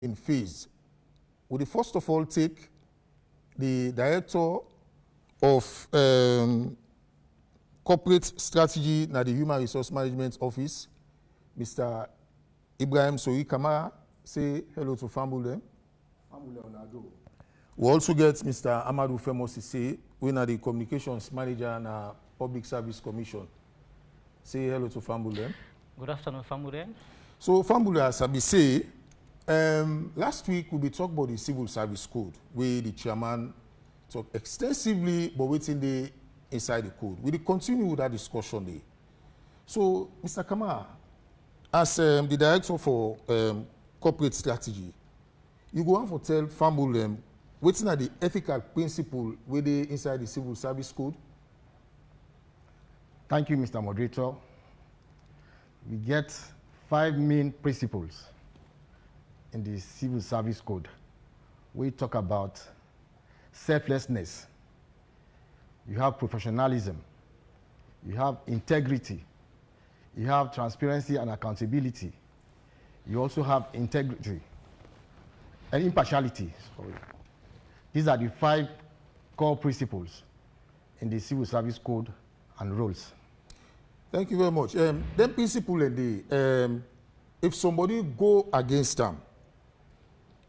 in phase. We first of all take the Director of Corporate Strategy at the Human Resource Management Office, Mr. Ibrahim Sori Kamara, say hello to Fambule. We also get Mr. Amadou Femosi say, we are the Communications Manager and Public Service Commission. Say hello to Fambule. Good afternoon, Fambule. So Fambule, as I say, last week we talked about the Civil Service Code, where the chairman talked extensively about what's inside the code. We will continue with that discussion there. So, Mr. Kamara, as the Director for Corporate Strategy, you go on to tell Fambule what's the ethical principle where they inside the Civil Service Code? Thank you, Mr. Moderator. We get 5 main principles in the Civil Service Code. We talk about selflessness, you have professionalism, you have integrity, you have transparency and accountability, you also have integrity and impartiality. Sorry. These are the 5 core principles in the Civil Service Code and rules. Thank you very much. Then principle in the, if somebody go against them,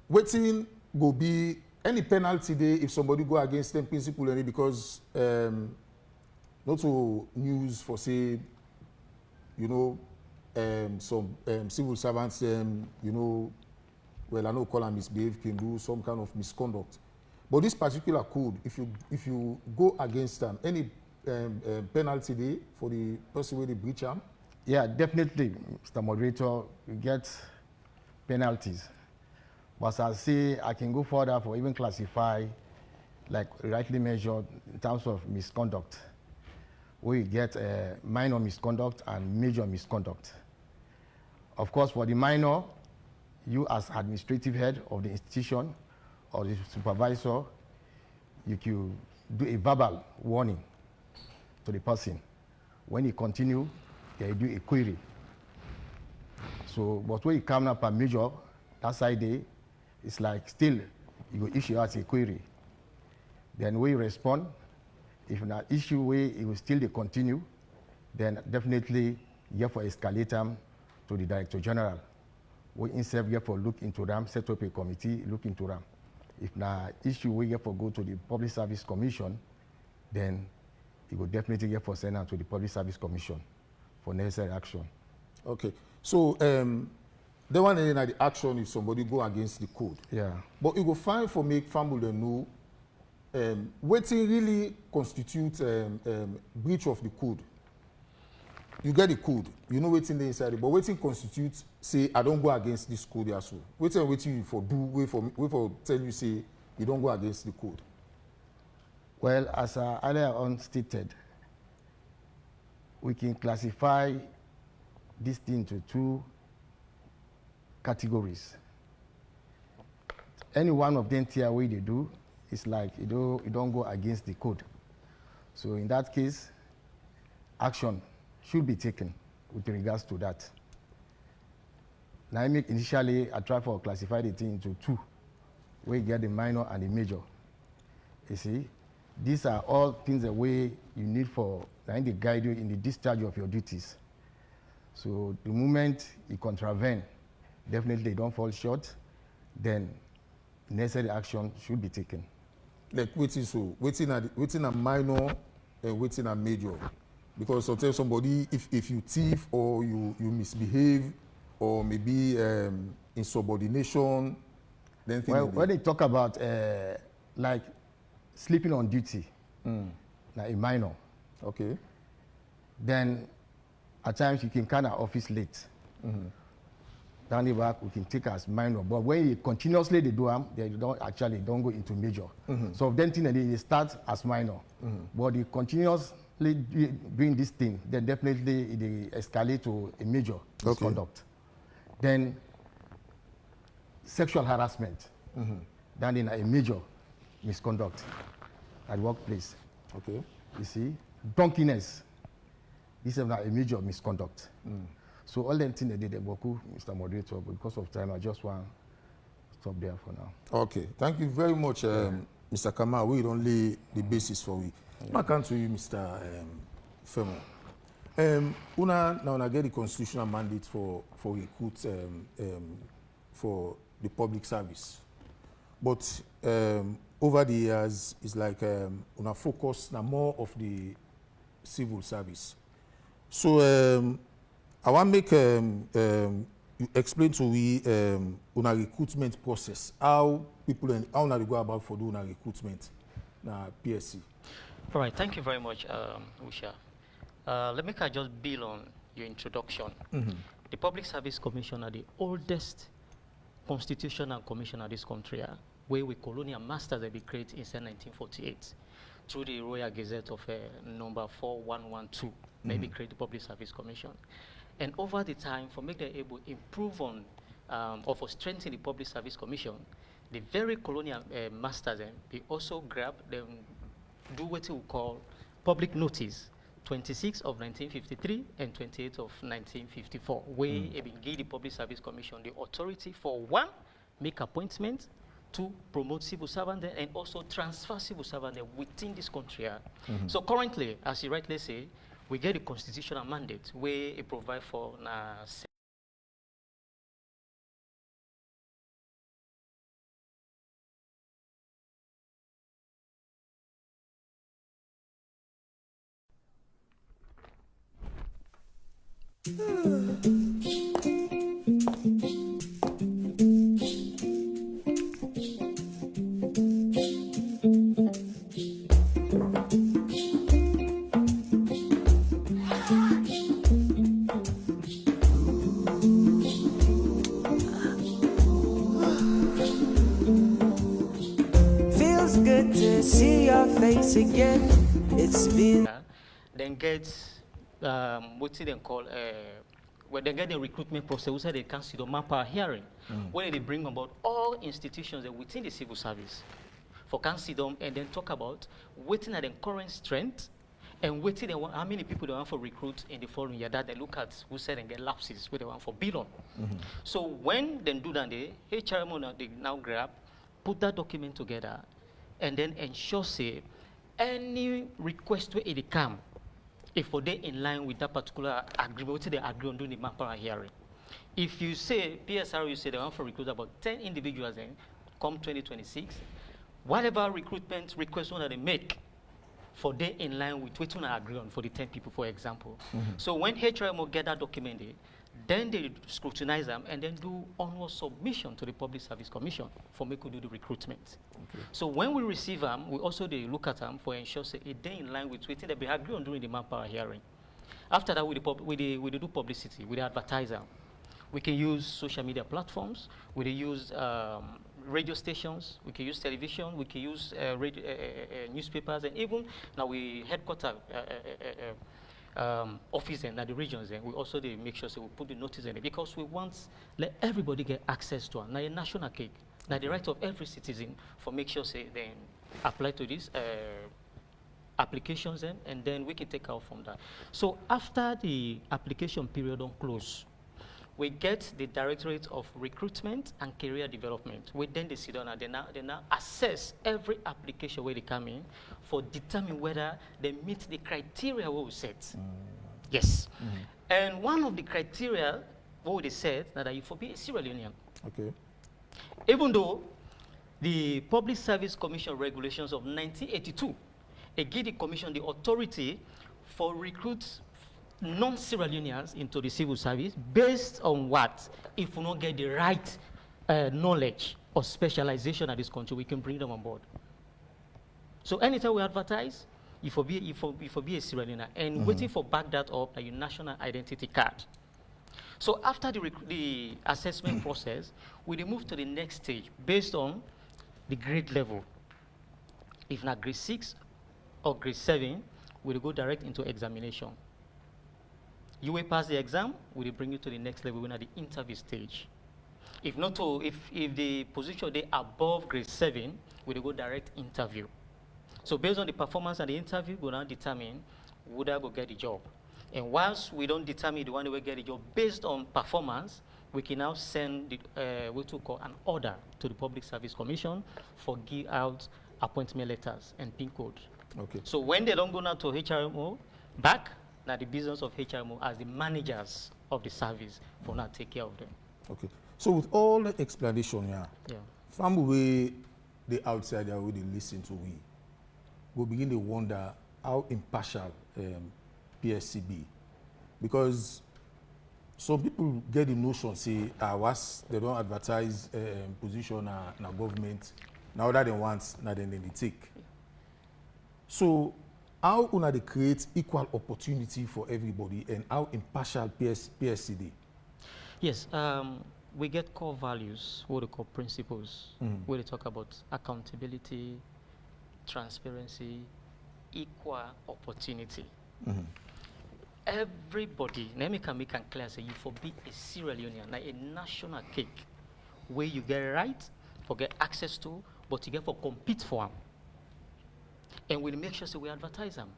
waiting will be any penalty there if somebody go against them principle any because not to news for say, you know, some civil servants, you know, well, I know call and misbehave can do some kind of misconduct. But this particular code, if you go against them, any penalty there for the person with the breach them? Yeah, definitely, Mr. Moderator, we get penalties. But as I say, I can go further for even classify, like rightly measured in terms of misconduct. We get minor misconduct and major misconduct. Of course, for the minor, you as administrative head of the institution or the supervisor, you can do a verbal warning to the person. When you continue, you do a query. So, but when you come up a major, that side there, it's like still, you go issue as a query. Then we respond. If not issue way, it will still continue, then definitely you have to escalate them to the Director General. We instead have to look into them, set up a committee, look into them. If not issue we have to go to the Public Service Commission, then it will definitely have to send them to the Public Service Commission for necessary action. Okay. So the one in the action if somebody go against the code. Yeah. But you go find for make family know what really constitutes breach of the code. You get the code, you know what's in the inside, but what constitutes say I don't go against this code as well. What you for do wait for tell you say you don't go against the code. Well, as earlier on stated, we can classify this thing into 2 categories. Any one of them tier way they do, it's like you don't go against the code. So in that case, action should be taken with regards to that. Now initially I try to classify the thing into 2, where you get the minor and the major. You see, these are all things the way you need for they guide you in the discharge of your duties. So the moment you contravene, definitely they don't fall short, then necessary action should be taken. Like waiting a minor and waiting a major. Because sometimes somebody, if you thief or you misbehave or maybe insubordination, then well, when they talk about like sleeping on duty, like a minor, okay, then at times you can come at office late. Down the back, we can take as minor. But when you continuously they do them, they don't go into major. So then they start as minor. But they continuously doing this thing, then definitely they escalate to a major misconduct. Then sexual harassment, then in a major misconduct at workplace. Okay. You see, drunkenness, this is a major misconduct. So all them things they did, Mr. Moderator, but because of time, I just want stop there for now. Okay, thank you very much, Mr. Kamal. We don't lay the basis for we. I come to you, Mr. Femo. Una get the constitutional mandate for recruit for the public service, but over the years, it's like una focus now more of the civil service. So I want to make you explain to we una recruitment process, how people and how they go about for doing a recruitment na PSC. All right, thank you very much, Usha. Let me just build on your introduction. The Public Service Commission are the oldest constitutional commission of this country, where we colonial masters that be created in 1948 through the Royal Gazette of number 4112, maybe create the Public Service Commission. And over the time, for make them able to improve on or for strengthen the Public Service Commission, the very colonial masters, they also grab them, do what we call public notice, 26 of 1953 and 28 of 1954, where it give the Public Service Commission the authority for one, make appointments, two, promote civil servants, and also transfer civil servants within this country. So currently, as you rightly say, we get a constitutional mandate where it provides for Feels good to see your face again. It's been then get what they call when they get the recruitment process, we say they consider manpower hearing, where they bring about all institutions that within the civil service for consider and then talk about waiting at the current strength and waiting how many people they want for recruit in the following year, that they look at who said and get lapses where they want for bill on. So when they do that, the HRM they now grab, put that document together, and then ensure say any request where it come, if they in line with that particular agreement, what they agree on doing the manpower hearing. If you say PSRU, you say they want for recruit about 10 individuals, then come 2026, whatever recruitment request that they make, for they in line with what we agree on for the 10 people, for example. So when HRMO get that documented, then they scrutinize them and then do onward submission to the Public Service Commission for make we do the recruitment. So when we receive them, we also they look at them for ensure say it they in line with what they be agree on during the manpower hearing. After that, we do publicity, we advertise them. We can use social media platforms, we use radio stations, we can use television, we can use newspapers, and even now we headquarter office and at the regions, and we also they make sure so we put the notice in it because we want let everybody get access to it. Now a national cake, now the right of every citizen for make sure say then apply to these applications and then we can take out from that. So after the application period on close, we get the Directorate of Recruitment and Career Development. We then they sit down and they now assess every application where they come in for determine whether they meet the criteria what we set. Yes. And one of the criteria what they said that you for be a Sierra Leonean. Okay. Even though the Public Service Commission regulations of 1982, it gave the commission the authority for recruits non-Sierra Leoneans into the civil service based on what? If we don't get the right knowledge or specialization at this country, we can bring them on board. So anytime we advertise, if we be a Sierra Leonean and waiting for back that up, like your national identity card. So after the assessment process, we move to the next stage based on the grade level. If not grade 6 or grade 7, we'll go direct into examination. You will pass the exam, we will bring you to the next level when at the interview stage. If not to, if the position they above grade 7, we will go direct interview. So based on the performance and the interview, we will now determine would I go get the job. And whilst we don't determine the one who will get the job based on performance, we can now send what we call an order to the Public Service Commission for give out appointment letters and PIN code. Okay. So when they don't go now to HRMO, back, now the business of HRMO as the managers of the service for now take care of them. Okay. So with all the explanation here, Yeah. from the way the outsider will listen to we, we'll begin to wonder how impartial PSCB, because some people get the notion say they don't advertise position na government now that they want now then they take. So how una they create equal opportunity for everybody and how impartial PSCD? Yes, we get core values, what we call principles, where they talk about accountability, transparency, equal opportunity. Everybody, let me can make it clear, say you for be a Sierra Leonean, like a national cake, where you get right, for get access to, but you get for compete for them. And we'll make sure so we advertise them.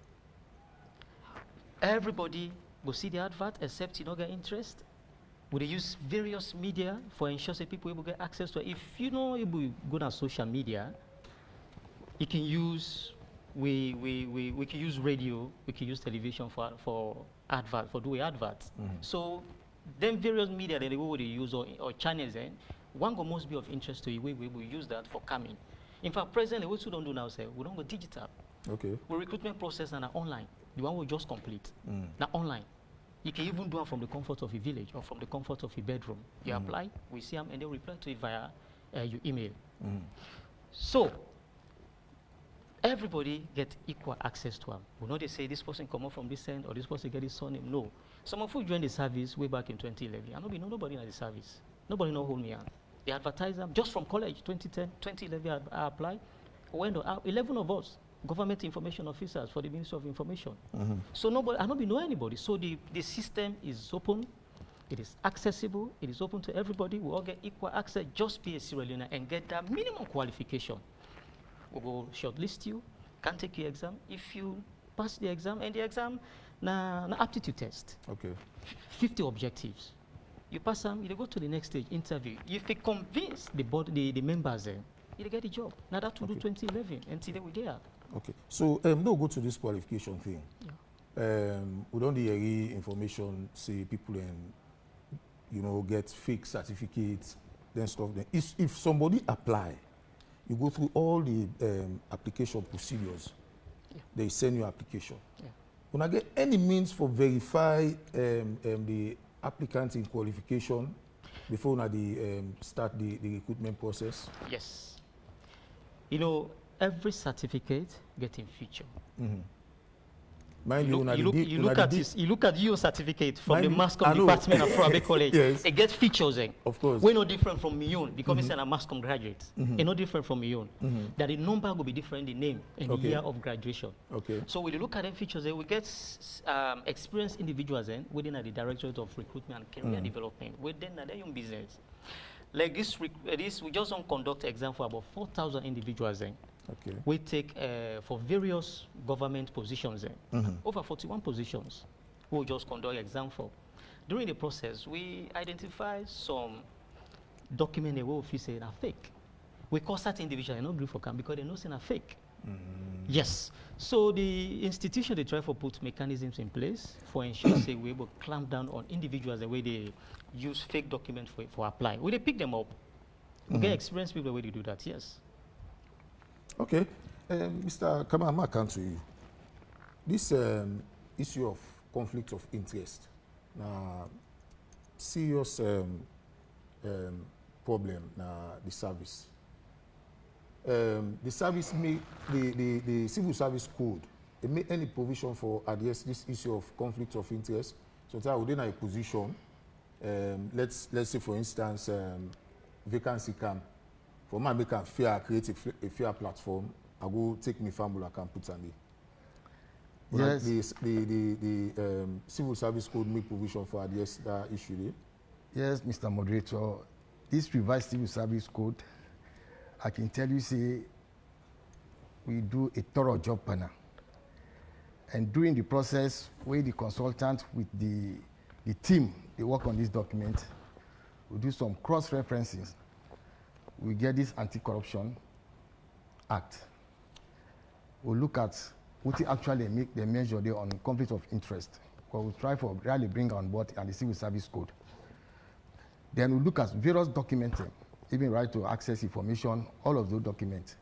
Everybody will see the advert, except you don't get interest. We use various media for ensure that people will get access to it. If you know you go on social media, you can use we can use radio, we can use television for advert, for doing adverts. So then various media that they will use or channels then one go must be of interest to you. We will use that for coming. In fact, presently what we don't do now say we don't go digital. Okay. We recruitment process and online. The one we just complete. Now online. You can even do it from the comfort of your village or from the comfort of your bedroom. You apply, we see them, and they reply to it via your email. So, everybody get equal access to them. We know they say this person come up from this end or this person get his surname. No. Some of you joined the service way back in 2011. I know nobody in the service. Nobody know hold me on. They advertise them just from college, 2010, 2011 I applied. When 11 of us, government information officers for the Ministry of Information. So nobody, I don't know anybody. So the system is open, it is accessible, it is open to everybody. We all get equal access, just be a Sierra Leonean and get that minimum qualification. We will shortlist you, can take your exam. If you pass the exam, and the exam, na aptitude test. Okay. 50 objectives. You pass them, you go to the next stage, interview. If you convince the board, the members, you get the job. Now that to do 2011, and today we're there. Okay. So no go to this qualification thing. Yeah. We don't hear information say people get fake certificates, then stuff. Then if somebody apply, you go through all the application procedures. Yeah. They send you application. Yeah. When I get any means for verify the applicant in qualification before start the recruitment process. Yes. You know, every certificate getting feature. Mind you, You look at your certificate from the mass comm department of Froabe College. Yes. It gets features then. Of course. We're no different from Mion because it's a mass comm graduate. It's no different from Mion. That the number will be different, the name and the year of graduation. Okay. So when you look at them features, we get experienced individuals then within the Directorate of Recruitment and Career Development within their own business. Like this, we just don't conduct exam for about 4,000 individuals then. Okay. We take for various government positions over 41 positions. We'll just conduct exam for. During the process, we identify some documents that we will say are fake. We call certain individuals not agree for camp because they know it's fake. Yes. So the institution they try to put mechanisms in place for ensure say we're able to clamp down on individuals the way they use fake documents for apply. We they pick them up. We get experienced people the way they do that. Yes. Okay. Mr. Kamama, I come to you. This issue of conflict of interest, serious problem the service. The service make the civil service code. They make any provision for address this issue of conflict of interest. So that within a position, let's say for instance, vacancy come. For my make a create a fair platform. I go take my family and put on it. Yes. The civil service code make provision for address that issue there. Yes, Mr. Moderator. This revised civil service code, I can tell you, say, we do a thorough job panel. And during the process, where the consultant with the team, they work on this document, we do some cross-references. We get this Anti-Corruption Act. We look at what it actually make the measure there on conflict of interest. Because we try for really bring on board and the Civil Service Code. Then we look at various documents, even right to access information, all of those documents.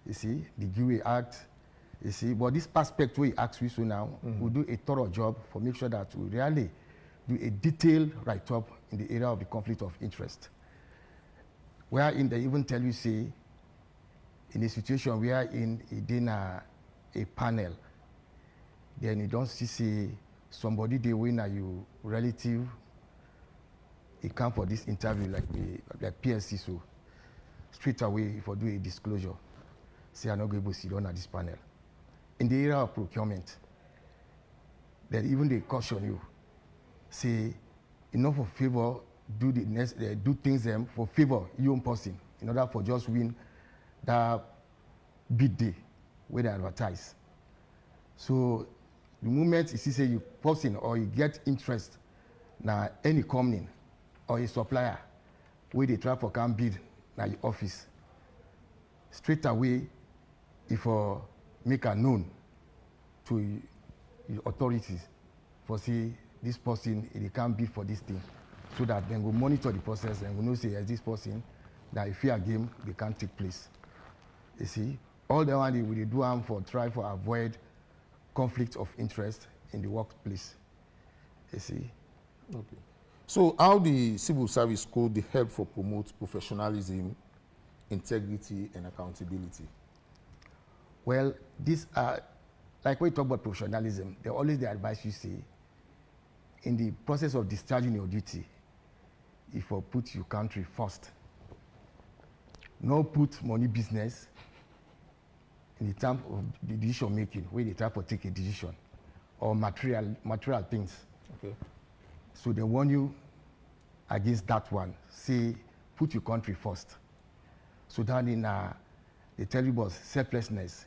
You see, the GUA Act, you see, but this perspective we ask we so now, we do a thorough job for make sure that we really do a detailed write-up in the area of the conflict of interest. Wherein they even tell you, say, in a situation where in a panel, then you don't see, say, somebody they win you relative, he come for this interview like PSRU, straight away if I do a disclosure, say I'm not going to sit down at this panel. In the area of procurement, then even they caution you, say enough for favor, do things for favor your own person in order for just win that bid day where they advertise. So the moment you see say you person or you get interest na any company or a supplier where they try for can bid na your office, straight away if you make a known to the authorities for say this person they can't bid for this thing, so that then go monitor the process and we know say as this person that if fair game they can't take place. You see, all the one they do them for try for avoid conflict of interest in the workplace. You see. Okay. So how the Civil Service Code they help for promote professionalism, integrity, and accountability? Well, these are like when you talk about professionalism, they always the advice you say in the process of discharging your duty, if you put your country first, no put money business in the terms of the decision making, where they try to take a decision, or material things. Okay. So they warn you against that one. Say, put your country first. So then in they tell you about selflessness,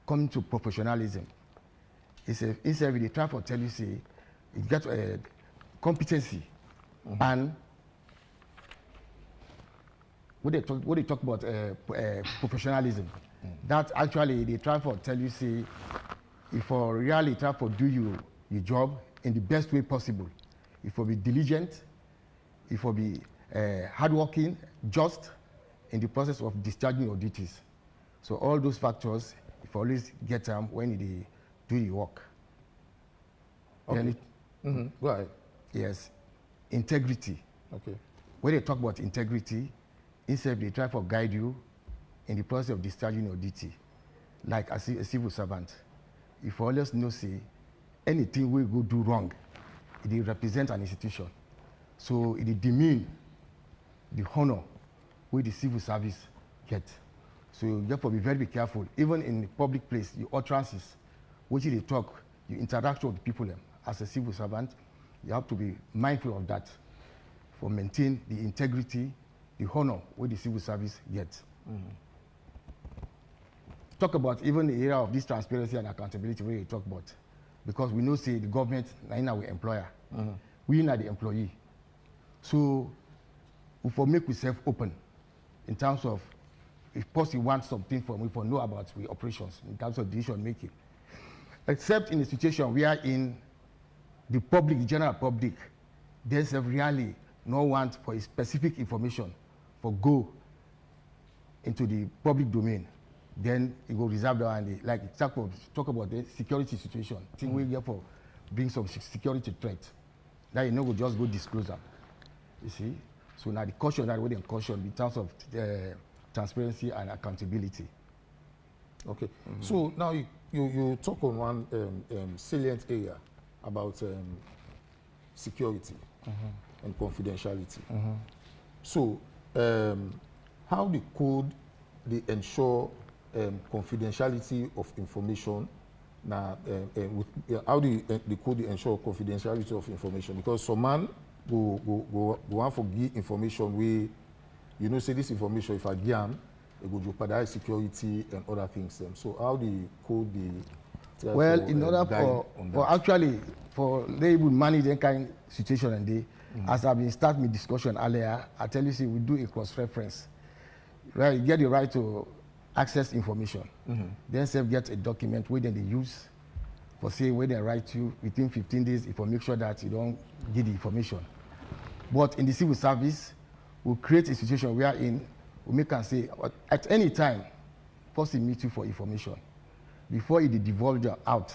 coming to professionalism. Instead they try to tell you, say, you get competency and what they talk about professionalism. That actually they try to tell you, say, if you really try to do your job in the best way possible, if you be diligent, if you be hardworking, just in the process of discharging your duties. So all those factors, if you always get them when you do your work. Okay. Go ahead. Yes, integrity. Okay. When they talk about integrity, instead they try to guide you in the process of discharging your duty, like as a civil servant. If you always know, say, anything we go do wrong, it represent an institution. So it demean the honor where the civil service get. So you have to be very careful. Even in the public place, your utterances, which they talk, you interact with people as a civil servant, you have to be mindful of that for maintain the integrity, the honor where the civil service gets. Talk about even the area of this transparency and accountability where you talk about, because we know say the government is our employer, we are the employee. So we for make ourselves open in terms of if possible want something from we for know about the operations in terms of decision making. Except in a situation where in the public, the general public, there's really no want for a specific information for go into the public domain, then it will reserve the one. Like talk about the security situation. Think we get for bring some security threat. That you know will just go disclose them. You see? So now the caution that we caution in terms of transparency and accountability. Okay. So now you talk on one salient area about security and confidentiality. So how the code they ensure confidentiality of information? Now, how the code they ensure confidentiality of information? Because some man go want to give information where you know say this information if I give them, it go jeopardize security and other things. So how the code the well, in order for actually for they will manage that kind of situation and As I've been starting my discussion earlier, I tell you, see, we do a cross-reference. Right, you get the right to access information. Then self get a document where then they use for say where they write you within 15 days if you make sure that you don't give the information. But in the civil service, we create a situation wherein we make and say at any time, first meet you for information. Before it divulge out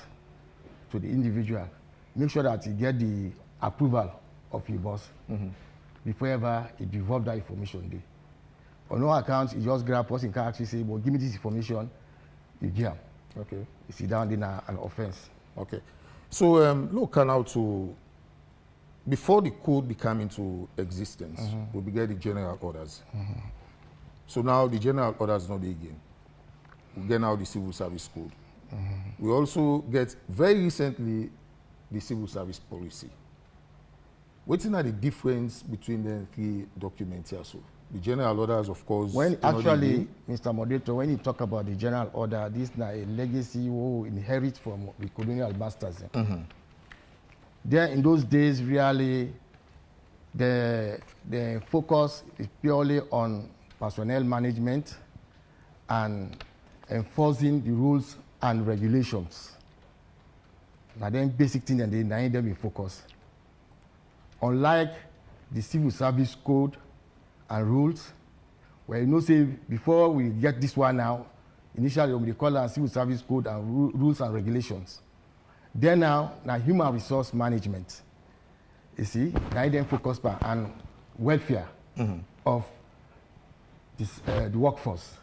to the individual, make sure that you get the approval of your boss before ever you divulge that information there. On no account, you just grab person can actually say, well, give me this information, you give them. Okay. You sit down in an offense. Okay. So look now to, before the code became into existence, we began the general orders. So now the general orders not there again. We get now the civil service code. We also get very recently the civil service policy. What's the difference between the three documents here? So the general orders, of course. When actually, Mr. Moderator, when you talk about the general order, this is a legacy we inherit from the colonial masters. There in those days, really, the focus is purely on personnel management and enforcing the rules and regulations. Now then basic thing and they need them in focus. Unlike the civil service code and rules, where you know say before we get this one now, initially we call it civil service code and rules and regulations. Then now human resource management. You see, now then focus on welfare of this, the workforce.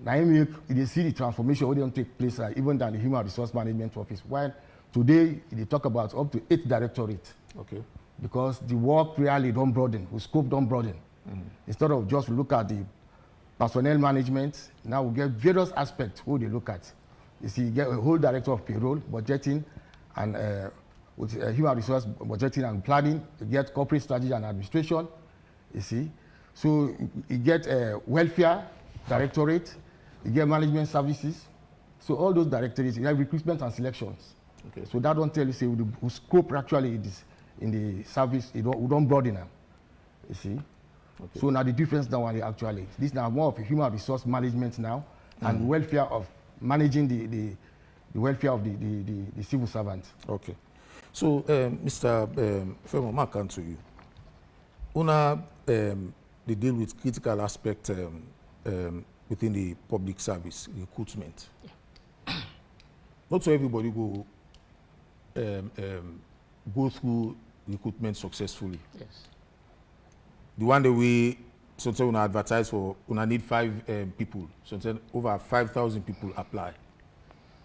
Now you see the transformation where they don't take place even than the human resource management office. While today they talk about up to 8 directorates. Okay. Because the work really don't broaden, the scope don't broaden. Instead of just look at the personnel management, now we get various aspects who they look at. You see, you get a whole director of payroll, budgeting, and with human resource budgeting and planning. You get corporate strategy and administration. You see, so you get a welfare directorate, you get management services. So all those directorates, you have recruitment and selections. Okay. So that don't tell you say the scope actually is in the service. We don't broaden them. You see. Okay. So now the difference now actually, this now more of a human resource management now, and welfare of managing the welfare of the civil servant. Okay. So Mr. Femo, Mark, to you. Una they deal with critical aspect within the public service recruitment. Not so everybody go through recruitment successfully. Yes. The one that we sometimes we advertise for, we need 5 people. Sometimes over 5,000 people apply.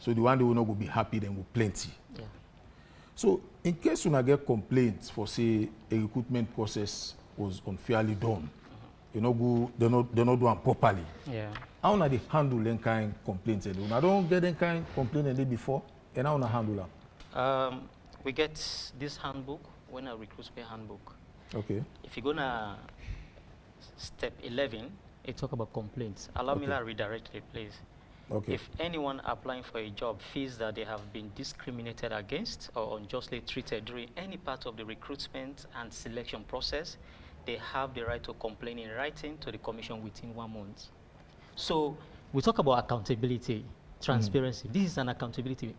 So the one that will not go be happy, then will plenty. Yeah. So in case you get complaints for say a recruitment process was unfairly done, you know, they're not doing properly. Yeah. How do they handle them kind of complaints? I don't get them kind of complaint the day before, and how do handle them? We get this handbook, when a recruitment handbook. Okay. If you're gonna step 11, it talk about complaints. Allow me to redirect it, please. Okay. If anyone applying for a job feels that they have been discriminated against or unjustly treated during any part of the recruitment and selection process, they have the right to complain in writing to the commission within 1 month. So we talk about accountability, transparency. This is an accountability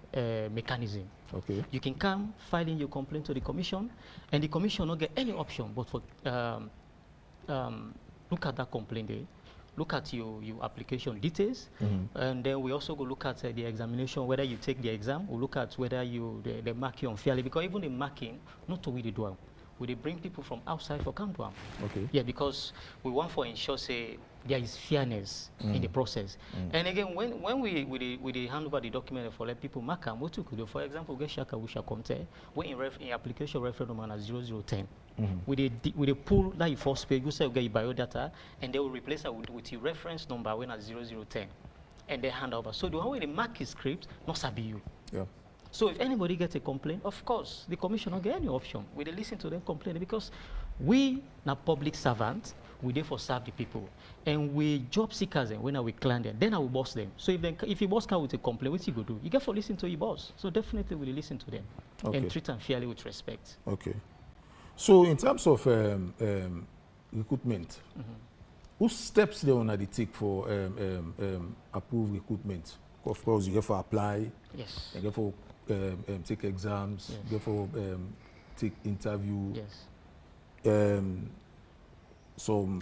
mechanism. Okay. You can come, file in your complaint to the commission, and the commission will not get any option but for look at that complaint there, look at your application details, and then we also go look at the examination, whether you take the exam, we look at whether they mark you unfairly, because even the marking, not to we do it. We bring people from outside for come to them. Okay. Yeah, because we want to ensure say there is fairness in the process. And again, when we hand over the document for let people mark them, what you could do, for example, get Shaka Wisha Comte, when in application reference number 0010. With the pull that you first page, you say you get your biodata, and they will replace it with your reference number when at 0010, and they hand over. So the one way they mark his script, not sabi you. Yeah. So if anybody gets a complaint, of course, the commission don't get any option. We listen to them complain, because we are public servants, we therefore serve the people. And we job seekers, and when we client them, then I will boss them. So if your boss come with a complaint, what you go do? You get to listen to your boss. So definitely we listen to them and treat them fairly with respect. Okay. So in terms of recruitment, whose steps they want to take for approve recruitment? Of course, you have to apply, Yes. you have to take exams, Yes. you have to take interview. Yes. Some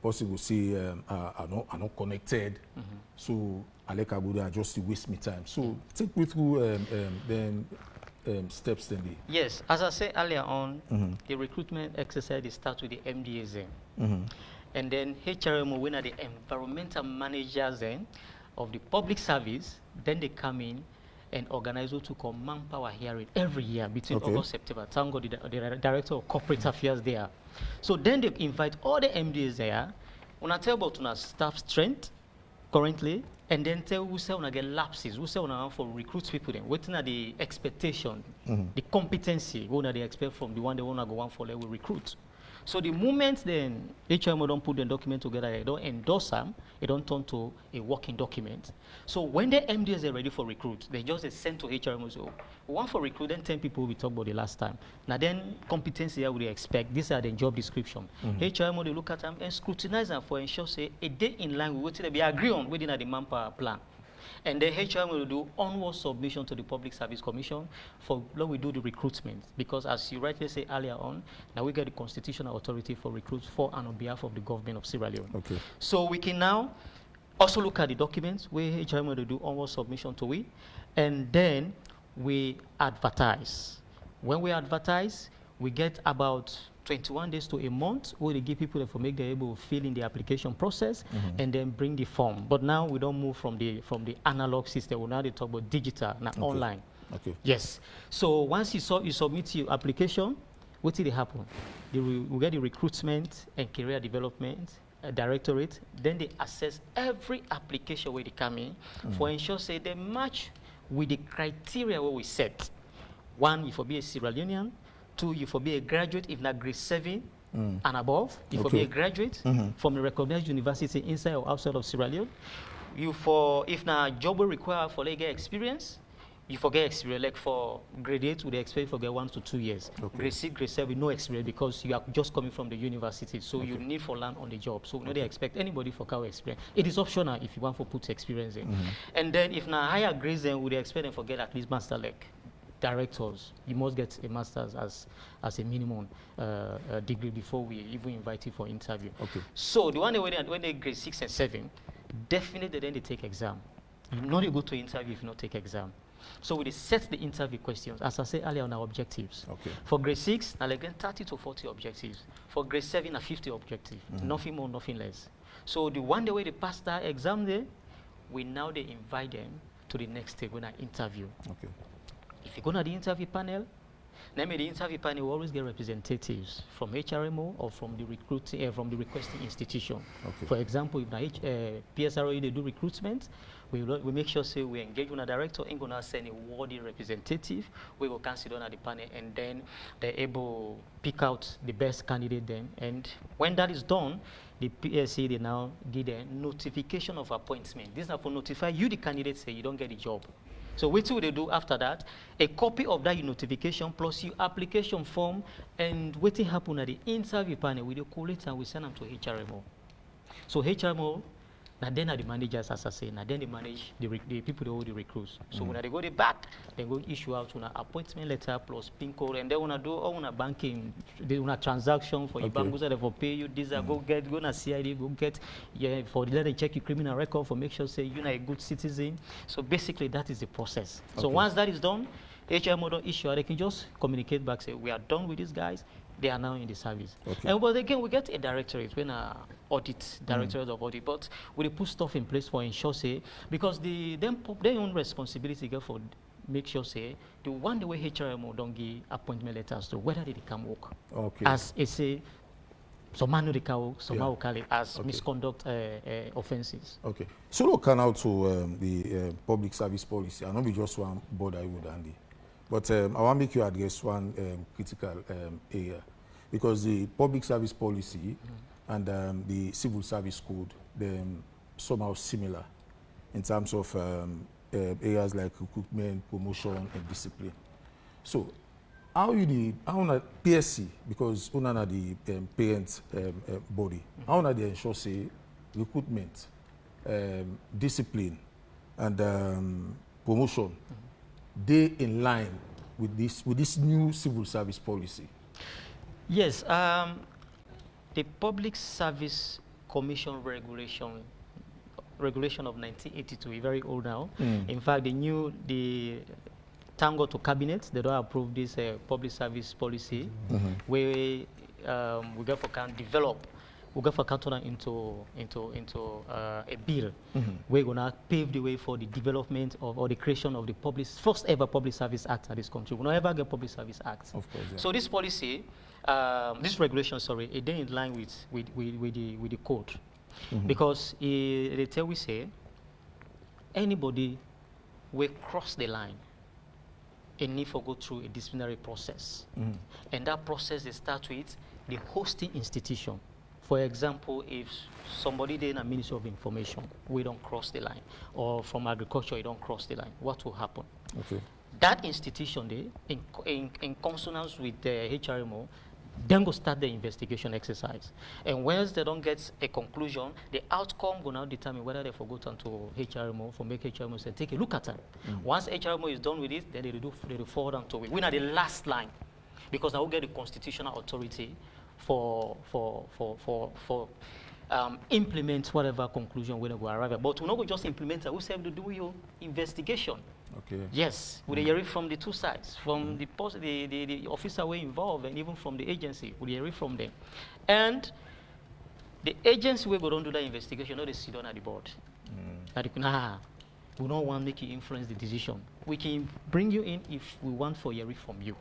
possible say are not connected, so I like I go there just to waste me time. So take me through steps then. Yes, as I said earlier on, the recruitment exercise they start with the MDAs, and then HRMO, when are the environmental managers of the public service, then they come in and organize what to call manpower hearing every year between August, September. Thank God the director of corporate affairs there. So then they invite all the MDAs there, when I tell about our staff strength currently, and then tell who say when get lapses, who say when for recruit people then, waiting at the expectation, the competency, what they expect from the one they want to go on for, they will recruit. So the moment then HMO don't put the document together, they don't endorse them, it don't turn to a working document. So when the MDs are ready for recruit, they just send to HRMO, so we want for recruit, then 10 people we talked about the last time. Now then competency here would they expect, these are the job description. HRMO they look at them and scrutinize them for ensure say a day in line with what they be agree on within the manpower plan. And the HRM will do onward submission to the Public Service Commission for when we do the recruitment. Because as you rightly say earlier on, now we get the constitutional authority for recruits for and on behalf of the government of Sierra Leone. Okay. So we can now also look at the documents where HRM will do onward submission to it, and then we advertise. When we advertise, we get about 21 days to a month where they give people for make them able to fill in the application process and then bring the form. But now we don't move from the analog system. We now they talk about digital, now online. Okay. Yes. So once you submit your application, what did happen? We get the recruitment and career development directorate. Then they assess every application where they come in for ensure say they match with the criteria where we set. One, you for be a Sierra Leonean. Two, you for be a graduate, if not grade 7 and above. You for be a graduate from a recognized university inside or outside of Sierra Leone. You for, if not job will require for like get experience, you forget experience. Like for grade 8, would expect for get 1 to 2 years. Grade 6, grade 7, no experience because you are just coming from the university. So you need for learn on the job. So no, they expect anybody for car experience. It is optional if you want to put experience in. And then if not higher grades, then would expect them for get at least master like directors. You must get a master's as a minimum degree before we even invite you for interview. Okay. So the one when they grade 6 and 7, definitely then they take exam. You not go to interview if you not take exam. So we set the interview questions, as I said earlier, on our objectives. Okay. For grade 6, now again 30 to 40 objectives. For grade 7, 50 objectives. Nothing more, nothing less. So the one way they pass that exam there, we now they invite them to the next stage when I interview. Okay. If you go to the interview panel, then the interview panel will always get representatives from HRMO or from the recruiting, from the requesting institution. Okay. For example, if PSRU they do recruitment, we make sure say we engage with a director and gonna send a worthy representative. We will consider on the panel, and then they're able to pick out the best candidate then. And when that is done, the PSC they now give a notification of appointment. This is not for notify you the candidate say you don't get the job. So what will they do after that? A copy of that notification plus your application form, and what happen at the interview panel, we collect and we send them to HRMO. So HRMO, now then are the managers, as I say, now then they manage the people that hold the recruits. So when they go back, they go issue out an appointment letter plus PIN code, and they want to do all a banking, they want a transaction for your bank, they for pay you, these are go na CID, go get, for the letter check your criminal record for make sure say you're a good citizen. So basically that is the process. So once that is done, HMO don't issue, they can just communicate back, say we are done with these guys. They are now in the service. Okay. And but again, we get a directorate when audit, directorate of audit, but we put stuff in place for ensure say, because their own responsibility for make sure say the one the way HRMO don't give appointment letters to whether they can work. Okay. As I say, some man they call it as misconduct offenses. Okay. So look now to the public service policy. I know we just want border with Andy. But I want to make you address one critical area, because the public service policy and the civil service code, they're somehow similar in terms of areas like recruitment, promotion, and discipline. So how you the how na PSC because una na the parent body. How na they ensure say recruitment, discipline, and promotion they in line with this new civil service policy. Yes, the Public Service Commission regulation of 1982 is very old now. In fact, the thank God to cabinet, they don't approve this public service policy where we go for can develop, we go for can turn into a bill. We're gonna pave the way for the development of or the creation of the first ever public service act at this country. We don't ever get public service act. Of course. Yeah. So this policy, this regulation, sorry, it then in line with the code, because they tell we say anybody will cross the line. It need to go through a disciplinary process. And that process they start with the hosting institution. For example, if somebody there in a Ministry of Information, we don't cross the line, or from agriculture, you don't cross the line, what will happen? Okay. That institution there, in consonance with the HRMO, then go start the investigation exercise. And once they don't get a conclusion, the outcome will now determine whether they forgot to HRMO for make HRMO say, take a look at them. Once HRMO is done with it, then they will forward on to it. We're at the last line, because I will get the constitutional authority for implement whatever conclusion we're going to arrive at. But we're not going to just implement it. We have to do your investigation. Okay. Yes, we hear it from the two sides, from the officer we involved, and even from the agency. We hear it from them. And the agency will go down do that investigation, not they sit down at the board. We don't want to make you influence the decision. We can bring you in if we want for hearing from you.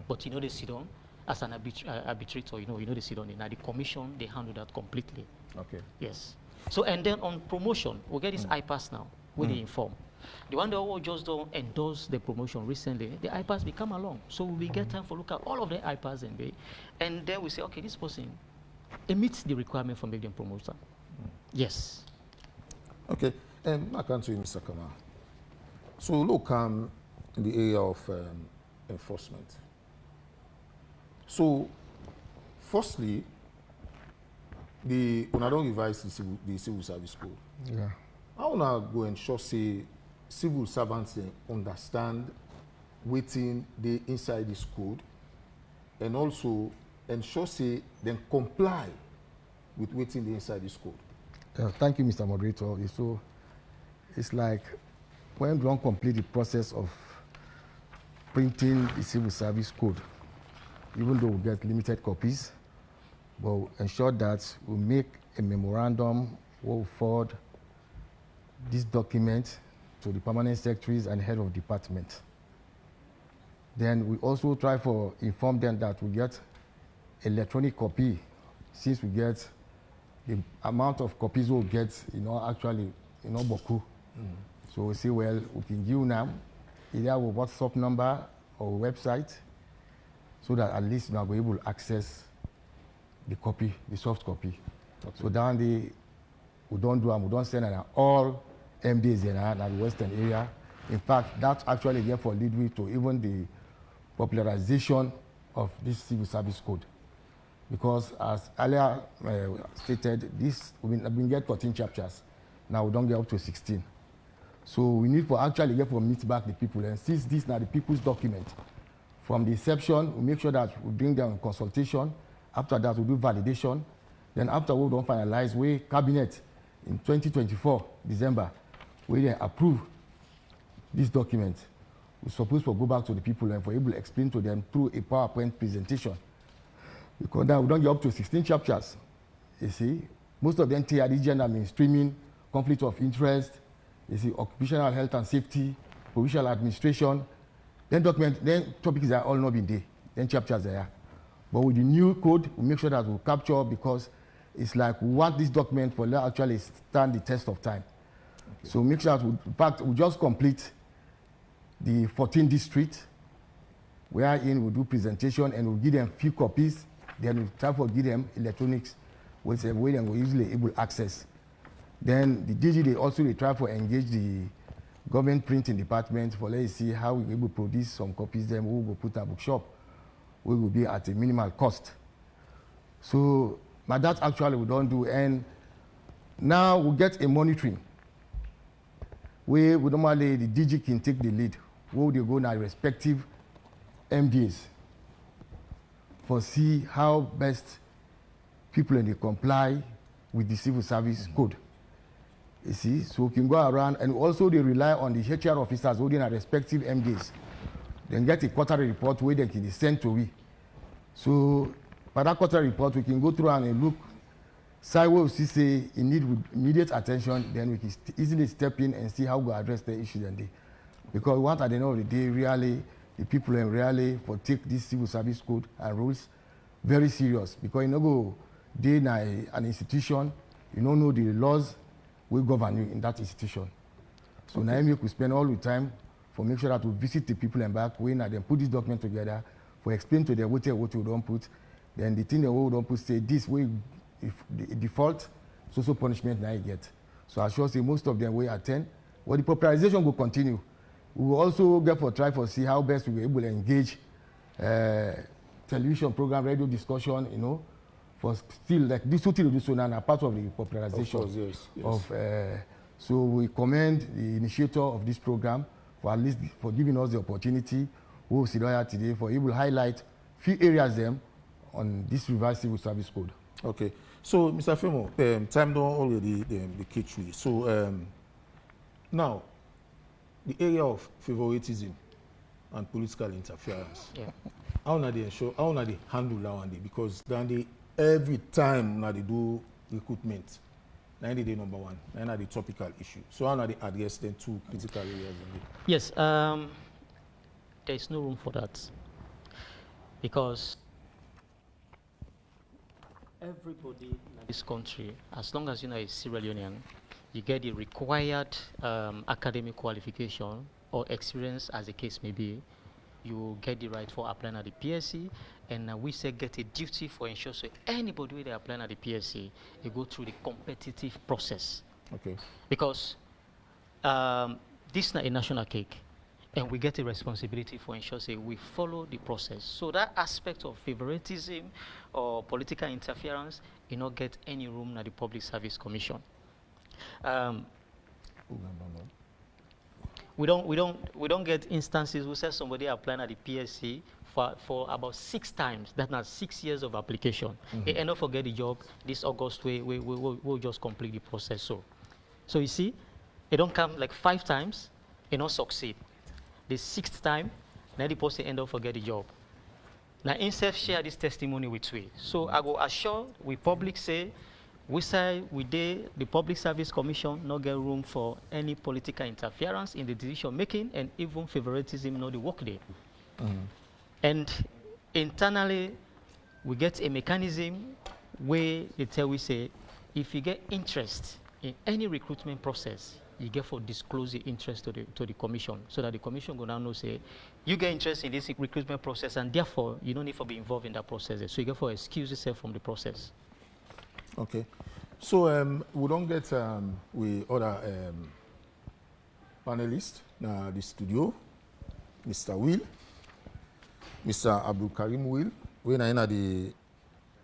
But they sit down as an arbitrator, they sit down. Now the commission, they handle that completely. Okay. Yes. So, and then on promotion, we get this iPass now, where they inform. The one that will just don't endorse the promotion recently, the iPass will come along. So we get time for look at all of the iPass and then we say, okay, this person, it meets the requirement for making promotion. Yes. Okay. I come to you, Mr. Kamal. So look, in the area of enforcement. So, firstly, when I don't revise the civil service code, Yeah. I want to go ensure say civil servants understand waiting the inside this code, and also ensure say then comply with waiting the inside this code. Thank you, Mr. Moderator. It's like when we don't complete the process of printing the civil service code, even though we get limited copies, but we'll ensure that we make a memorandum, we'll forward this document to the permanent secretaries and head of department. Then we also try to inform them that we get electronic copy, since we get the amount of copies we'll get, actually, boku. So we say, well, we can give now either a WhatsApp number or website, so that at least we're able to access the copy, the soft copy. Okay. So down the, we don't send all MDs in the western area. In fact, that actually therefore lead me to even the popularization of this civil service code. Because as earlier stated, we get 14 chapters. Now we don't get up to 16. So we need to actually meet back the people. And since this is now the people's document, from the inception, we make sure that we bring them in consultation. After that, we do validation. Then after we don't finalize, we cabinet in 2024, December, we then approve this document. We're supposed to go back to the people and for able to explain to them through a PowerPoint presentation. Because now we don't get up to 16 chapters. You see, most of them take agenda mainstreaming, conflict of interest, you see, occupational health and safety, provincial administration. Then topics are all not been there. Then chapters are there. But with the new code, we make sure that we capture, because it's like we want this document for actually stand the test of time. Okay. So make sure that in fact, we just complete the 14 districts, wherein we do presentation and we give them few copies. Then we try to give them electronics, which is a way we're easily able to access. Then the DG, they try to engage the government printing department for let's see how we able to produce some copies. Then we will put a bookshop we will be at a minimal cost. So, but that actually we don't do. And now we get a monitoring where we normally the DG can take the lead, where they go now respective MDs for see how best people they comply with the civil service code. You see, so we can go around, and also they rely on the HR officers holding our respective MDs. Then get a quarterly report where they can send to we. So, by that quarterly report, we can go through and look, side where we see say in need with immediate attention, then we can easily step in and see how we address the issue then they. Because we want at the end of the day, really, the people and really for take this civil service code and rules very serious. Because you know go they in an institution, you don't know the laws will govern you in that institution. So now we could spend all the time for make sure that we visit the people and back, when then put this document together, for explain to them what we don't put, then the thing that we don't put say this way, if the default, social punishment now you get. So I sure say most of them will attend. Well, the popularization will continue. We will also get for try for see how best we will able to engage television program, radio discussion, you know, for still like this two things do so now are part of the popularization Of course, yes, yes. of. So we commend the initiator of this program for at least for giving us the opportunity. We will sit here today for able to highlight few areas them on this revised civil service code. Okay. So, Mr. Femo, time don't already the catch we. So now, the area of favoritism and political interference. Yeah. How na they ensure? How na they handle that one day? Because then they every time na they do recruitment, now they number one. Now na the topical issue. So how na they address them two critical areas? Yes, there is no room for that because everybody in this country, as long as you know a Sierra Leonean, you get the required academic qualification or experience, as the case may be, you get the right for applying at the PSC, and we say get a duty for ensure so anybody who they applying at the PSC, they go through the competitive process. Okay. Because this is not a national cake, and we get a responsibility for ensure say we follow the process. So that aspect of favoritism or political interference, you not get any room at the Public Service Commission. We don't get instances who say somebody applying at the PSC for about 6 times. That's not 6 years of application. They end up forget the job. This August we'll just complete the process. So you see, they don't come like 5 times, they don't succeed. The 6th time, now the person end up forget the job. Now INSEF share this testimony with we. So I go assure we public say we say we did the Public Service Commission not get room for any political interference in the decision making and even favoritism not the work day. And internally we get a mechanism where they tell we say if you get interest in any recruitment process, you get for disclose the interest to the commission so that the commission go now know say you get interest in this recruitment process and therefore you don't need to be involved in that process. So you get for excuse yourself from the process. Okay. So we don't get we other panelists in the studio, Mr. Will, Mr. Abdul Karim Will, we are the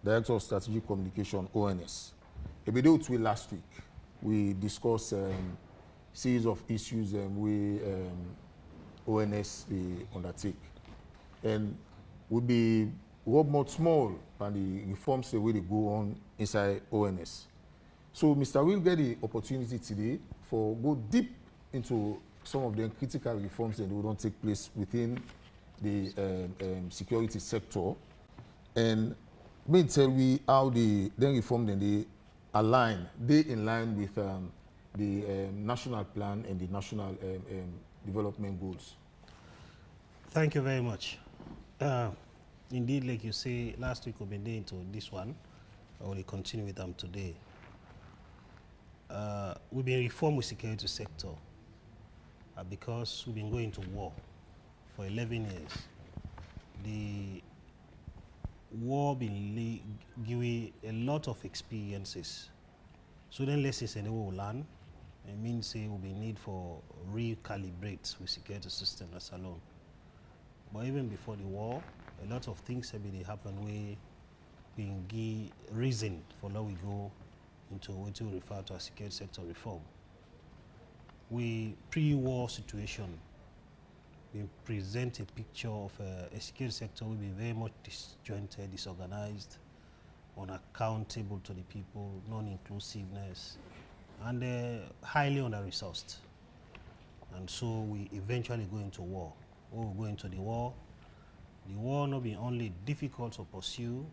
Director of Strategic Communication, ONS. A video with last week, we discussed series of issues we ONS they undertake, and will be more small than the reforms the way they go on inside ONS. So Mr. Will get the opportunity today for go deep into some of the critical reforms that will not take place within the security sector, and may tell we how the then reform then they align, they in line with the national plan and the national development goals. Thank you very much. Indeed, like you say, last week we've been there into this one. I will continue with them today. We've been reforming the security sector because we've been going to war for 11 years. The war been giving a lot of experiences. So then lessons and we will learn. It means say will be need for recalibrate with security system as alone. But even before the war, a lot of things have been happen where being give reason for now we go into what we refer to as security sector reform. We pre-war situation, we present a picture of a security sector will be very much disjointed, disorganized, unaccountable to the people, non-inclusiveness, and highly under-resourced. And so we eventually go into war. When we go into the war not be only difficult to pursue,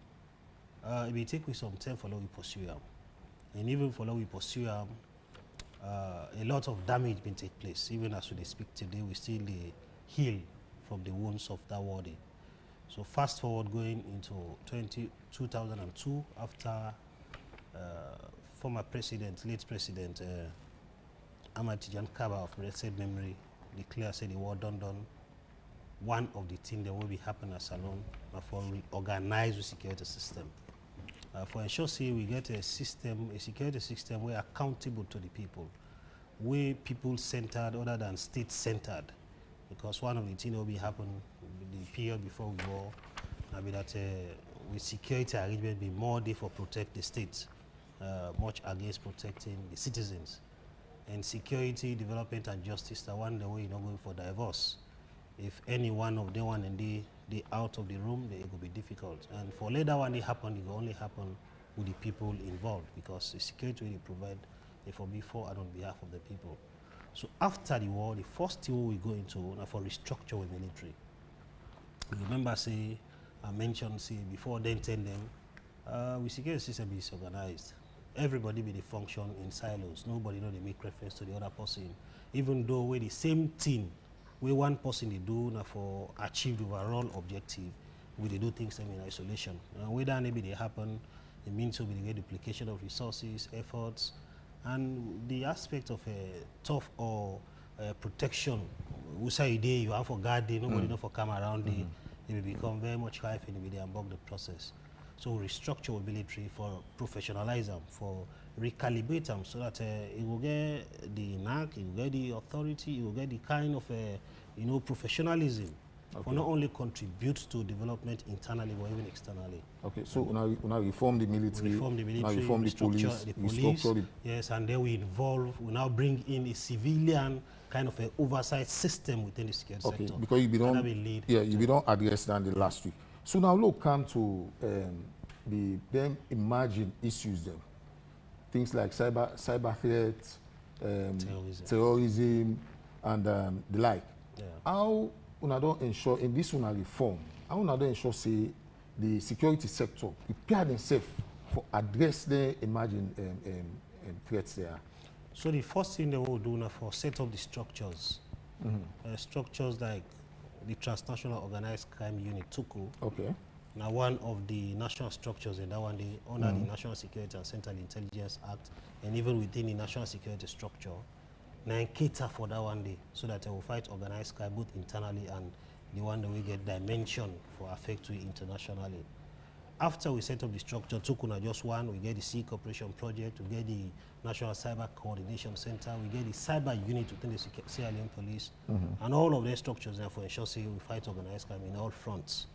it will take with some time for we pursue them. And even for we pursue them, a lot of damage been take place. Even as we speak today, we still heal from the wounds of that war day. So fast forward going into 2002, after former president, late president Ahmad Tijan Kaba of blessed memory declared say the war done. One of the things that will be happening as alone for reorganize the security system. For ensure say we get a system, a security system where accountable to the people, where people centered other than state centered. Because one of the things that will be happening the period before we war, I mean that with security arrangement be more there for protect the state, much against protecting the citizens. And security, development, and justice are one the way you're not going for divorce. If any one of them one and they out of the room, then it will be difficult. And for later one they happen, it will only happen with the people involved because the security they provide they for before and on behalf of the people. So after the war, the first thing we go into for restructure with military. You remember say I mentioned say before then tell them we security system is organized. Everybody be the function in silos. Nobody know they make reference to the other person. Even though we the same thing where one person they do now for achieve the overall objective, we they do things in isolation. Whether maybe they happen, it means to be the duplication of resources, efforts, and the aspect of tough or protection. We say you have for guarding, nobody know for come around it. They will become very much high and they unblock the process. So restructure with military for professionalize them, for recalibrate them so that it will get the knack, it will get the authority, it will get the kind of professionalism for not only contribute to development internally but even externally. Okay, so now reform the military, now reform the police, restructure the yes, and then we now bring in a civilian kind of a oversight system within the security sector. Because you don't address that in the last week. So now look, come to the then emerging issues them. Things like cyber threats, terrorism, and the like. Yeah. How una don't ensure in this one reform, how una don't ensure say the security sector prepare themselves for address the emerging threats there? So the first thing they will do now for set up the structures, structures like the Transnational Organized Crime Unit, TUCU. Okay. Now one of the national structures in that one day under the National Security and Central Intelligence Act, and even within the national security structure, now cater for that one day so that they will fight organized crime both internally and the one that we get dimension for affect to internationally. After we set up the structure, TUCU just one, we get the C Corporation project, we get the National Cyber Coordination Center, we get the cyber unit within the Sierra Leone Police, and all of their structures there for ensure say we fight organized crime in all fronts.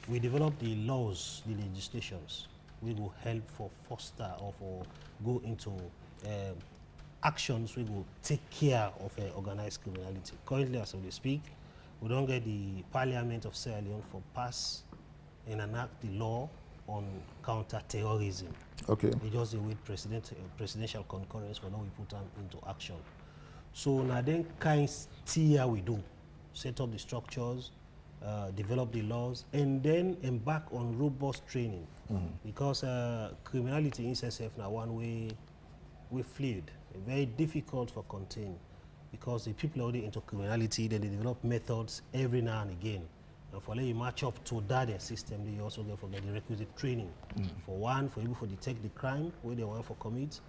We develop the laws, the legislations. We will help for foster or for go into actions we will take care of organized criminality. Currently, as we speak, we don't get the Parliament of Sierra Leone for pass and enact the law on counter-terrorism. Okay. It just await presidential concurrence for now we put them into action. So now then kind steer we do, set up the structures, develop the laws, and then embark on robust training. Because criminality in itself now one way we fleed, very difficult for contain. Because the people already into criminality, then they develop methods every now and again. And for you match up to that system, they also get for the requisite training. For one, for you for detect the crime where they want for commit,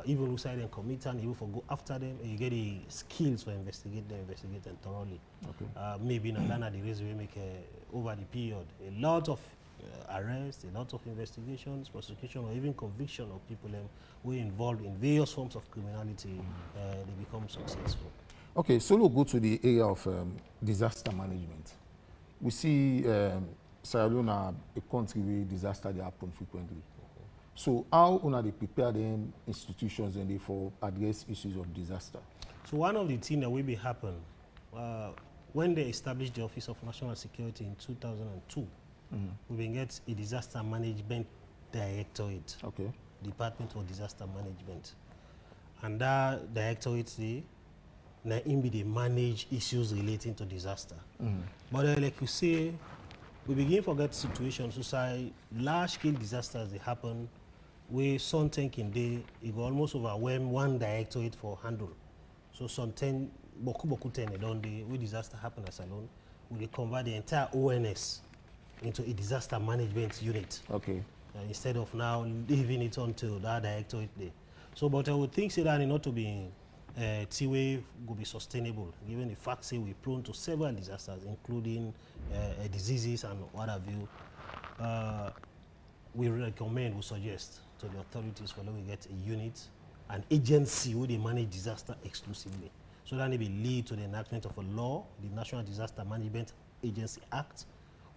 even inside and commit and even for go after them, and you get the skills for investigate them thoroughly. Okay. Maybe in Atlanta, the reason we make over the period a lot of arrests, a lot of investigations, prosecution, or even conviction of people who are involved in various forms of criminality, they become successful. Okay, so we'll go to the area of disaster management. we see Sierra Leone na a country where disaster dey happen frequently. So how una dey prepare them institutions and they for address issues of disaster? So one of the things that will be happen when they established the Office of National Security in 2002, we will get a disaster management directorate, Okay. Department for Disaster Management, and that directorate they manage issues relating to disaster. But like you say, we begin to get situations so say large-scale disasters they happen where something in day it go almost overwhelm one directorate for handle. So something boku ten don't they where disaster happen as alone, we convert the entire ONS into a disaster management unit. Okay. Instead of now leaving it onto that directorate there. So, but I would think say that not to be T-way will be sustainable, given the fact say we're prone to several disasters, including diseases and what have you. We recommend, we suggest to the authorities for we get a unit, an agency where they manage disaster exclusively. So that it will lead to the enactment of a law, the National Disaster Management Agency Act.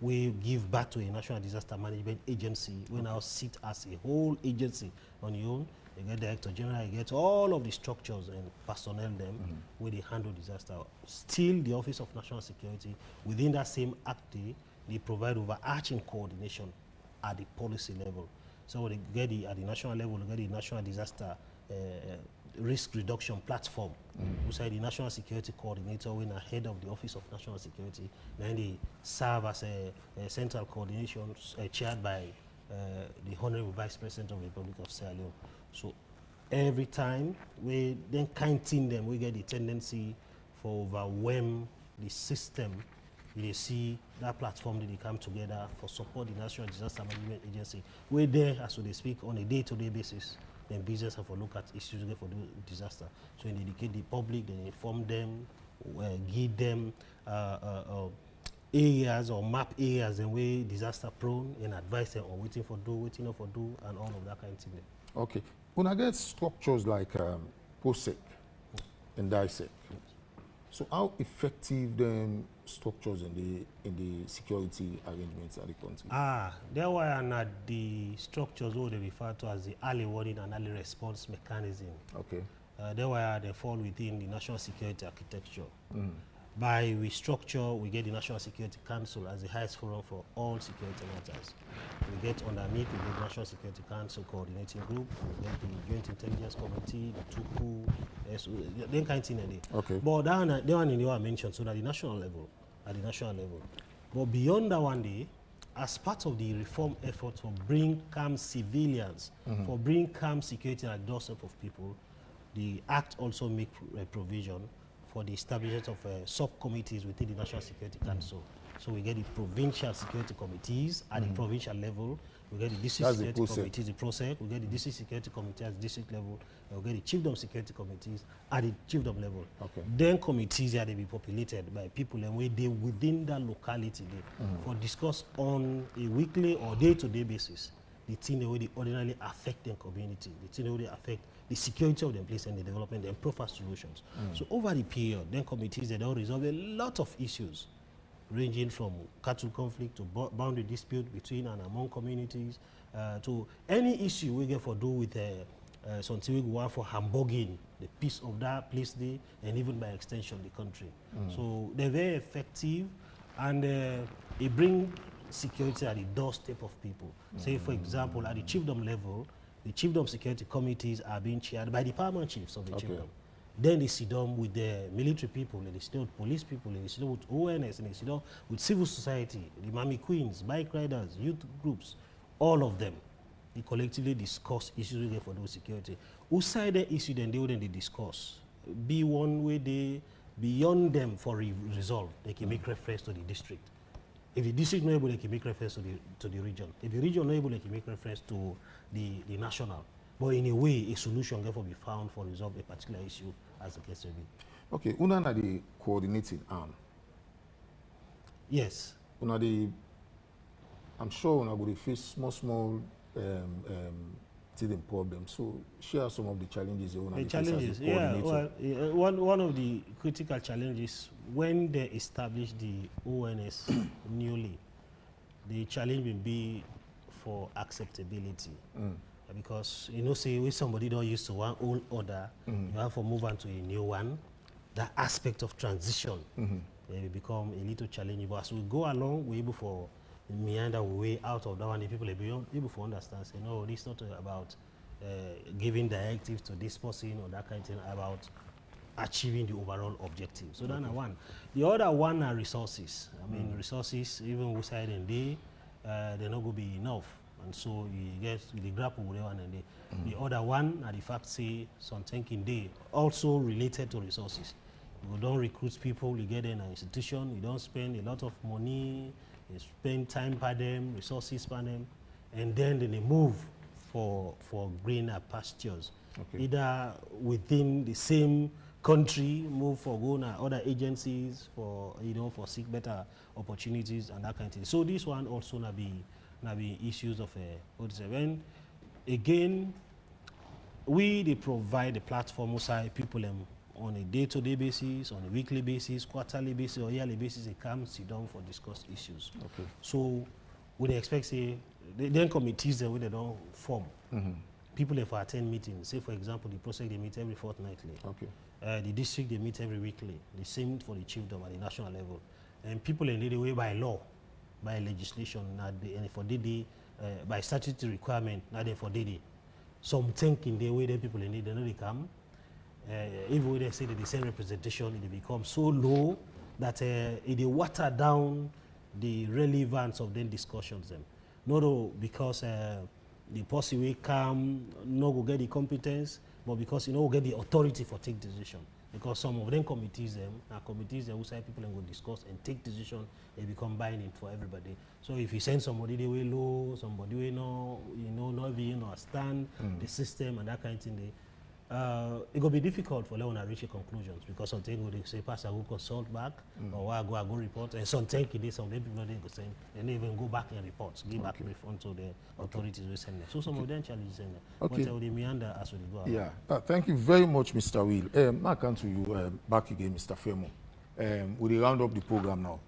We give back to a National Disaster Management Agency. We now sit as a whole agency on your own. You get Director General, you get all of the structures and personnel them where they handle disaster. Still, the Office of National Security, within that same act, they provide overarching coordination at the policy level. So they get at the national level, they get the National Disaster Risk Reduction Platform. We say the National Security Coordinator, when ahead of the Office of National Security, then they serve as a central coordination chaired by the Honorable Vice President of the Republic of Sierra Leone. So every time we then counting them, we get the tendency for overwhelm the system. You see that platform that they come together for support the National Disaster Management Agency. We're there, as they speak, on a day-to-day basis. Then business have a look at issues for the disaster. So they educate the public, they inform them, give them areas or map areas and way disaster prone and advise them on waiting not for do, and all of that kind of thing. Okay. When I get structures like POSEC and DISEC, so how effective then structures in the security arrangements at the country? There were not the structures what they refer to as the early warning and early response mechanism. Okay. They fall within the national security architecture. By we structure, we get the National Security Council as the highest forum for all security matters. We get underneath, we get the National Security Council Coordinating Group, we get the Joint Intelligence Committee, the TUCU, then kind of thing. Okay. But that one in your mentioned, so at the national level. But beyond that one day, as part of the reform effort for bring calm civilians, for bring calm security at the doorstep of people, the Act also make provision for the establishment of subcommittees within the National Security Council. So we get the provincial security committees at the provincial level, we get the district security committees, the PROSEC, we get the district security committee at the district level, and we get the chiefdom security committees at the chiefdom level. Okay. Then committees are they be populated by people and we they within that locality for discuss on a weekly or day-to-day basis the thing that they ordinarily affect their community, the thing that they affect the security of the place and the development and proper solutions. So over the period, then committees they don't resolve a lot of issues, ranging from cattle conflict to boundary dispute between and among communities, to any issue we get for do with something we want for hamburging the peace of that place there, and even by extension the country. So they're very effective, and it bring security at the doorstep of people. Say for example, at the chiefdom level, the chiefdom security committees are being chaired by the paramount chiefs of the chiefdom. Then they sit down with the military people, and they sit down with police people, and they sit down with ONS, and they sit down with civil society, the Mami Queens, bike riders, youth groups, all of them. They collectively discuss issues for those security. Who side the issue then they discuss. Be one way they beyond them for resolve. They can make reference to the district. If the district not able, they can make reference to the region. If the region not able, they can make reference to the national. But in a way, a solution therefore be found for resolve a particular issue as the case may be. Okay, una na the coordinating arm. Yes. Una the, I'm sure una go dey face small teething problem. So share some of the challenges you want The to face as challenges, the yeah. coordinator. Well, one of the critical challenges when they establish the ONS newly, the challenge will be for acceptability. Because you know, say if somebody don't used to one old order, you have to move on to a new one. That aspect of transition will become a little challenging. But as we go along, we're able for meander way out of that one. The people will be able to understand. Say, no, this is not about giving directives to this person or that kind of thing, about achieving the overall objective. So that's one. The other one are resources. I mean, resources, even outside and they're not going to be enough. And so you get the grapple with that one and the other one are the fact say some thinking they also related to resources. You don't recruit people, you get in an institution, you don't spend a lot of money, you spend time by them, resources by them, and then they move for greener pastures. Okay. Either within the same country, move for going to other agencies for for seek better opportunities and that kind of thing. So this one also na be issues of what is it? When again they provide the platform side people on a day-to-day basis, on a weekly basis, quarterly basis, or yearly basis, they come sit down for discuss issues. Okay. So we dey expect say then committees that they don't form. People there for attend meetings. Say for example, the process they meet every fortnightly. Okay. The district they meet every weekly. The same for the chiefdom at the national level. And people in the way by law, by legislation, and for DD, by statutory requirement, not there for DD. Some think in the way that people in they know they come. Even when they say that the same representation, it becomes so low that it water down the relevance of them discussions. Them. Not because the person will come, no go get the competence, but because you know get the authority for take decision. Because some of them committees who say people and go discuss and take decision, they become binding for everybody. So if you send somebody they will low, somebody will not even understand the system and that kind of thing, it will be difficult for them to reach a conclusions because something would say, Pastor, I will consult back, or I go report, and something some people they go send, and they even go back and report, give back refund to the authorities we send them. So some of them challenges in there. Okay. But they meander as we go along. Yeah. Thank you very much, Mr. Will. Now I come to you back again, Mr. Femo. We round up the program now.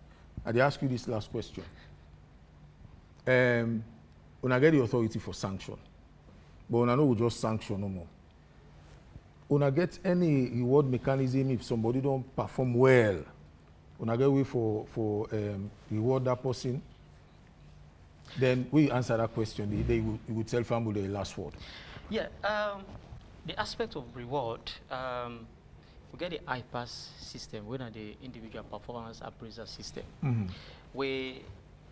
I ask you this last question. When I get the authority for sanction, but when I know we just sanction no more. When I get any reward mechanism if somebody don't perform well, when I get way for reward that person, then we answer that question. They will tell family the last word. Yeah, the aspect of reward, we get the IPAS system, where the individual performance appraisal system, where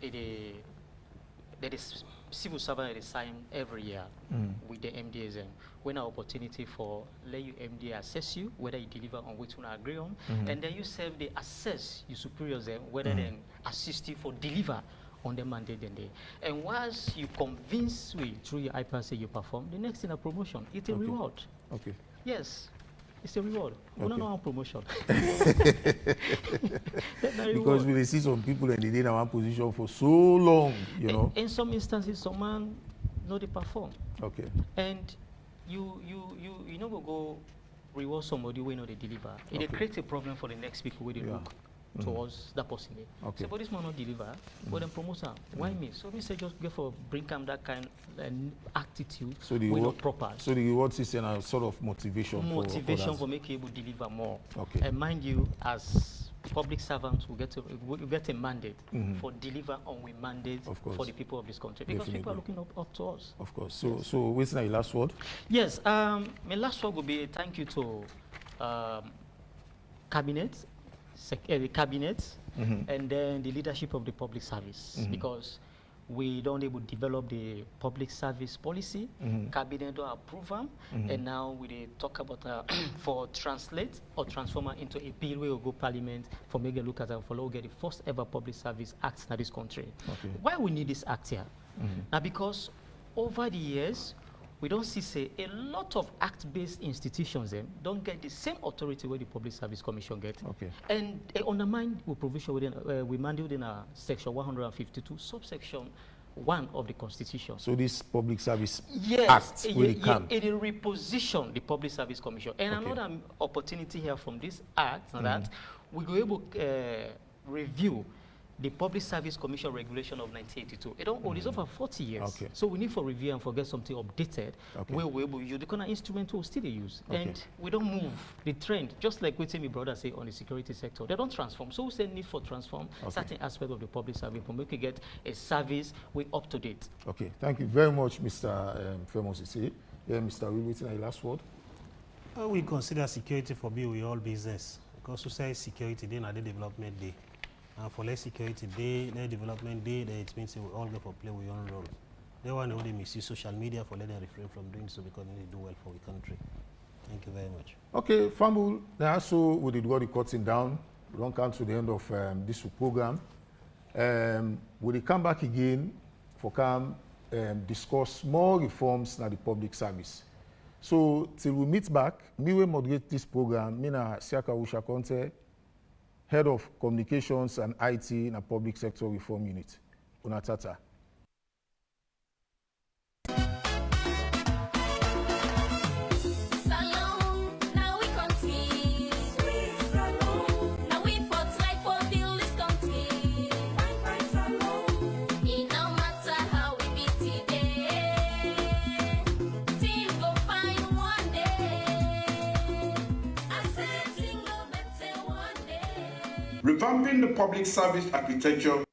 there is civil servant they sign every year with the MDSM. When an opportunity for let you MD assess you whether you deliver on which one agree on, and then you serve they assess your superiors whether they assist you for deliver on the mandate then they. And once you convince me through your IPAS say you perform, the next thing a promotion, it's a reward. Okay. Yes. It's a reward. We don't know promotion. Because we see some people and they in one position for so long, you know. In some instances, some man know they perform. Okay. And you know go reward somebody when they deliver. It creates a problem for the next people where they look towards that person. Okay. So but this man not deliver, but then promote him. Why me? So me say just go for bring him that kind of attitude so the not proper. So the reward system is sort of motivation for making able to deliver more. Okay. And mind you, as public servants, we get a mandate for deliver on we mandate for the people of this country because people are looking up to us. Of course. So what's your last word? Yes. My last word will be a thank you to cabinet, the cabinet, and then the leadership of the public service because we don't able to develop the public service policy. Cabinet don't approve them, and now we talk about for translate or transform into a bill where we go parliament for make a look at and follow get the first ever public service act in this country. Okay. Why we need this act here? Now because over the years we don't see say a lot of act-based institutions don't get the same authority where the Public Service Commission get. Okay. And they undermine the provision within we mandate within section 152 subsection 1 of the Constitution. So this Public Service Yes, Act will come. it will reposition the Public Service Commission. And Okay. another opportunity here from this act that we go able review the Public Service Commission regulation of 1982. It's over 40 years. Okay. So we need for review and for get something updated Okay. where we're able to use the kind of instrument we still use. Okay. And we don't move the trend, just like what my brother say on the security sector. They don't transform. So we say need for transform certain aspect of the public service for make we get a service we up to date. Okay, thank you very much, Mr. Famous. Yeah, Mr. Wilmington, your last word. We consider security for be we all business. Because we say security, then at the development day. And for less security day, less development day, then it means we all go for play with your own role. They want to misuse social media for letting refrain from doing so because they do well for the country. Thank you very much. Okay, Famul, now so we did got the cutting down. We don't come to the end of this program. We will come back again for discuss more reforms in the public service. So till we meet back, me will moderate this program. Me na Siaka Usha Conte, Head of Communications and IT in a Public Sector Reform Unit. Unatata. Revamping the public service architecture.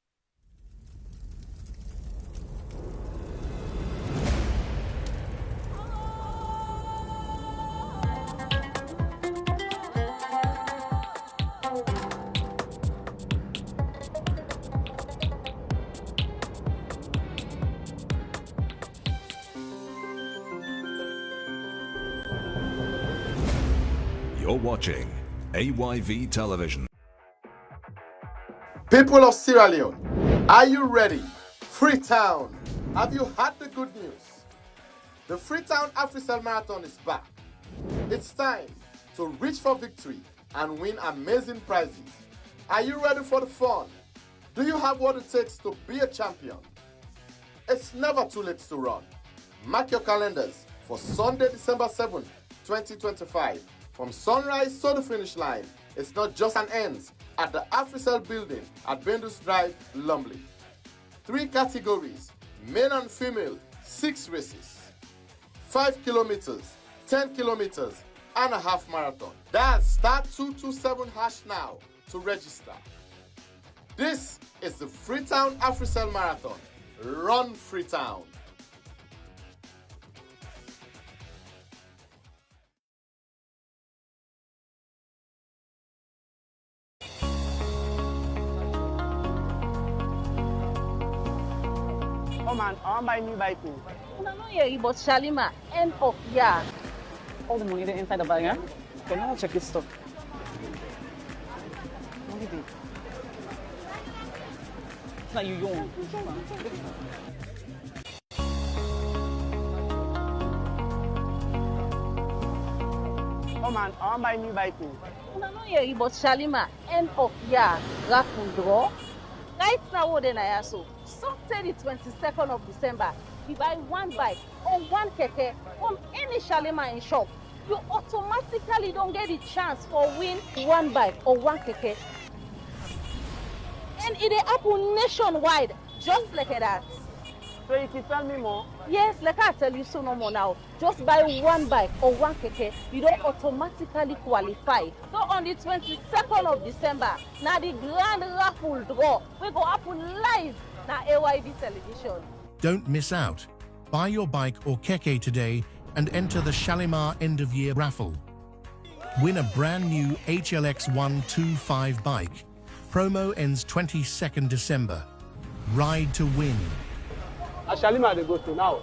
You're watching AYV Television. People of Sierra Leone, are you ready? Freetown, have you heard the good news? The Freetown AfriCell Marathon is back. It's time to reach for victory and win amazing prizes. Are you ready for the fun? Do you have what it takes to be a champion? It's never too late to run. Mark your calendars for Sunday, December 7th, 2025. From sunrise to the finish line, it's not just an end at the AfriCell building at Bendus Drive, Lumley. 3 categories, male and female, 6 races. 5 kilometers, 10 kilometers, and a half marathon. Dial *227# now to register. This is the Freetown AfriCell Marathon. Run Freetown. Oh man, I want to buy a new bike. No, no, yeah, but Shalima, end of year. All the money there inside the bag, eh? Okay, now check this stuff. What is it? It's like you young. Oh man, I want to buy a new bike. No, no, yeah, but Shalima, end of year, raffle draw. Right now, what then I so Saturday, the 22nd of December, you buy 1 bike or 1 keke from any Shalima in shop, you automatically don't get the chance for win 1 bike or 1 keke. And it happen nationwide, just like that. So you can tell me more? Yes, like I tell you so no more now. Just buy 1 bike or 1 keke, you don't automatically qualify. So on the 22nd of December, now the grand raffle draw, we go happen live na AYV television. Don't miss out. Buy your bike or keke today and enter the Shalimar end of year raffle. Win a brand new HLX 125 bike. Promo ends 22nd December. Ride to win. Shalima, they go to now.